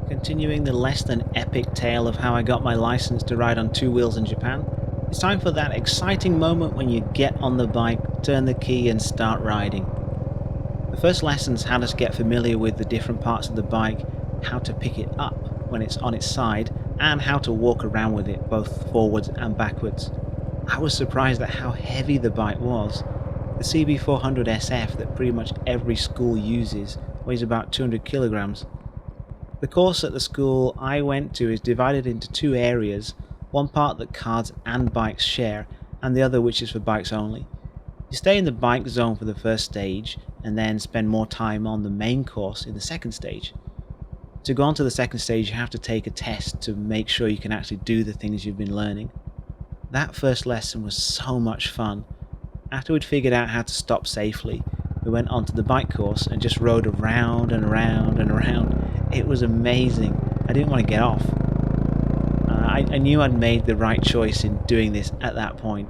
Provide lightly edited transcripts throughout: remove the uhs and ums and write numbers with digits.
Continuing the less than epic tale of how I got my license to ride on two wheels in Japan, it's time for that exciting moment when you get on the bike, turn the key and start riding. The first lessons had us get familiar with the different parts of the bike, how to pick it up when it's on its side, and how to walk around with it both forwards and backwards. I was surprised at how heavy the bike was. The CB400 SF that pretty much every school uses weighs about 200 kilograms. The course at the school I went to is divided into two areas, one part that cards and bikes share, and the other which is for bikes only. You stay in the bike zone for the first stage, and then spend more time on the main course in the second stage. To go on to the second stage, you have to take a test to make sure you can actually do the things you've been learning. That first lesson was so much fun. After we'd figured out how to stop safely, we went onto the bike course and just rode around and around and around. It was amazing. I didn't want to get off. I knew I'd made the right choice in doing this at that point.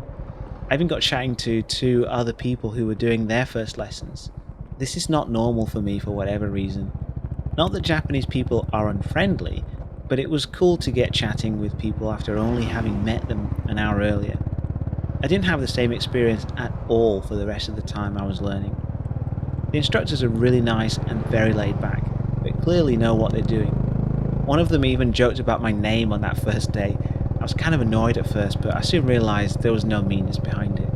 I even got chatting to two other people who were doing their first lessons. This is not normal for me for whatever reason. Not that Japanese people are unfriendly, but it was cool to get chatting with people after only having met them an hour earlier. I didn't have the same experience at all for the rest of the time I was learning. The instructors are really nice and very laid back, but clearly know what they're doing. One of them even joked about my name on that first day. I was kind of annoyed at first, but I soon realised there was no meanness behind it.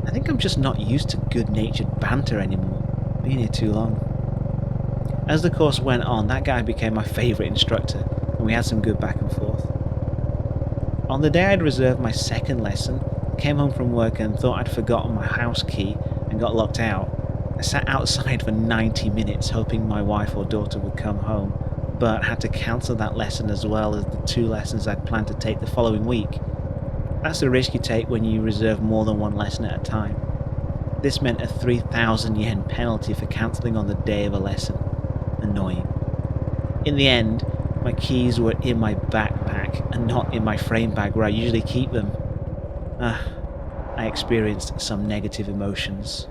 I think I'm just not used to good-natured banter anymore, been here too long. As the course went on, that guy became my favourite instructor, and we had some good back and forth. On the day I'd reserved my second lesson, I came home from work and thought I'd forgotten my house key and got locked out. I sat outside for 90 minutes hoping my wife or daughter would come home, but had to cancel that lesson as well as the two lessons I'd planned to take the following week. That's the risk you take when you reserve more than one lesson at a time. This meant a 3,000 yen penalty for cancelling on the day of a lesson. Annoying. In the end, my keys were in my backpack and not in my frame bag where I usually keep them. I experienced some negative emotions.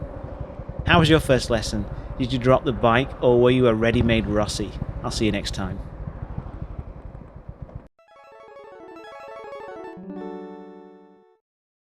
How was your first lesson? Did you drop the bike or were you a ready-made Rossi? I'll see you next time.